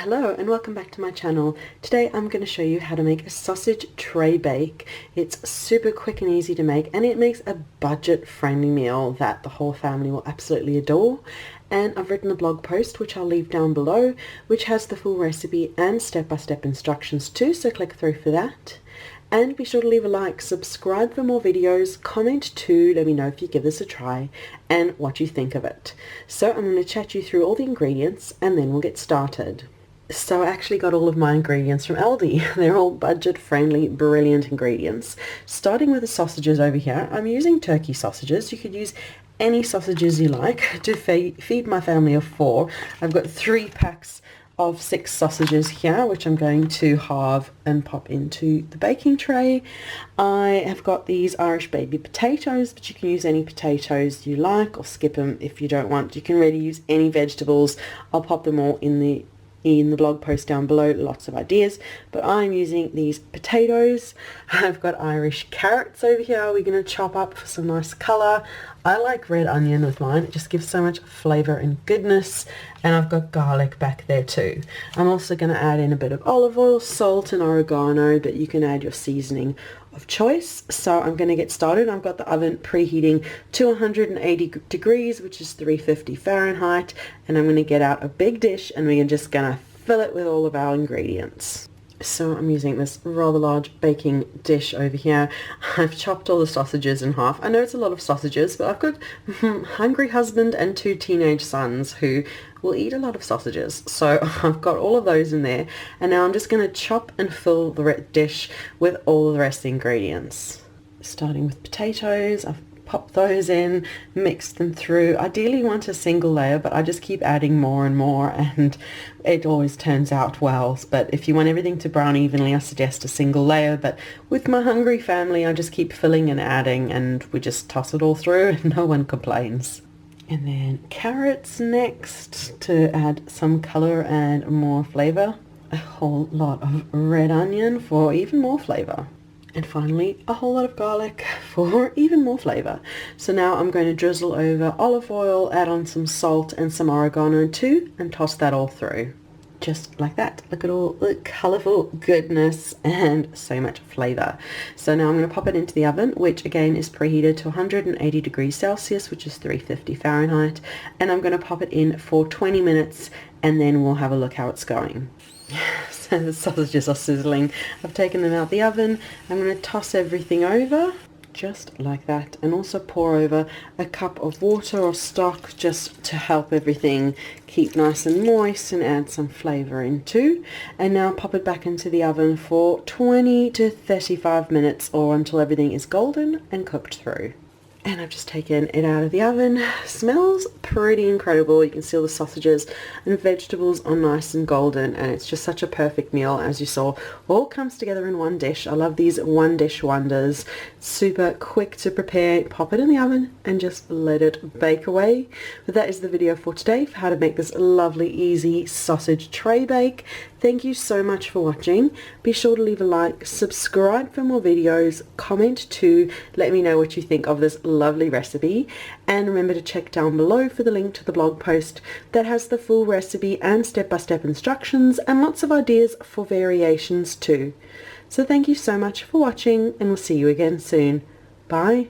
Hello and welcome back to my channel. Today I'm going to show you how to make a sausage tray bake. It's super quick and easy to make, and it makes a budget-friendly meal that the whole family will absolutely adore. And I've written a blog post which I'll leave down below, which has the full recipe and step-by-step instructions too, so click through for that. And be sure to leave a like, subscribe for more videos, comment too, let me know if you give this a try and what you think of it. So I'm going to chat you through all the ingredients and then we'll get started. So I actually got all of my ingredients from Aldi. They're all budget-friendly, brilliant ingredients. Starting with the sausages over here, I'm using turkey sausages. You could use any sausages you like to feed my family of 4. I've got 3 packs of 6 sausages here, which I'm going to halve and pop into the baking tray. I have got these Irish baby potatoes, but you can use any potatoes you like or skip them if you don't want. You can really use any vegetables. I'll pop them all in the blog post down below, lots of ideas, but I'm using these potatoes. I've got Irish carrots over here we're going to chop up for some nice colour. I like red onion with mine, it just gives so much flavour and goodness, and I've got garlic back there too. I'm also going to add in a bit of olive oil, salt and oregano, but you can add your seasoning of choice. So I'm going to get started. I've got the oven preheating to 180 degrees, which is 350 Fahrenheit, and I'm going to get out a big dish and we're just going to fill it with all of our ingredients. So I'm using this rather large baking dish over here. I've chopped all the sausages in half. I know it's a lot of sausages, but I've got a hungry husband and 2 teenage sons who will eat a lot of sausages. So I've got all of those in there. And now I'm just going to chop and fill the dish with all the rest of the ingredients. Starting with potatoes, I've pop those in, mix them through. Ideally you want a single layer, but I just keep adding more and more and it always turns out well. But if you want everything to brown evenly, I suggest a single layer. But with my hungry family, I just keep filling and adding and we just toss it all through and no one complains. And then carrots next to add some color and more flavor. A whole lot of red onion for even more flavor. And finally, a whole lot of garlic for even more flavor. So now I'm going to drizzle over olive oil, add on some salt and some oregano too, and toss that all through. Just like that. Look at all the colorful goodness and so much flavor. So now I'm going to pop it into the oven, which again is preheated to 180 degrees Celsius, which is 350 Fahrenheit. And I'm going to pop it in for 20 minutes and then we'll have a look how it's going. So the sausages are sizzling. I've taken them out the oven. I'm going to toss everything over just like that and also pour over a cup of water or stock just to help everything keep nice and moist and add some flavor in too. And now pop it back into the oven for 20 to 35 minutes or until everything is golden and cooked through. And I've just taken it out of the oven. Smells pretty incredible. You can see all the sausages and vegetables are nice and golden, and it's just such a perfect meal. As you saw, all comes together in one dish. I love these one dish wonders. Super quick to prepare. Pop it in the oven and just let it bake away. But that is the video for today for how to make this lovely easy sausage tray bake. Thank you so much for watching. Be sure to leave a like, subscribe for more videos, comment too, let me know what you think of this lovely recipe, and remember to check down below for the link to the blog post that has the full recipe and step-by-step instructions and lots of ideas for variations too. So thank you so much for watching and we'll see you again soon. Bye.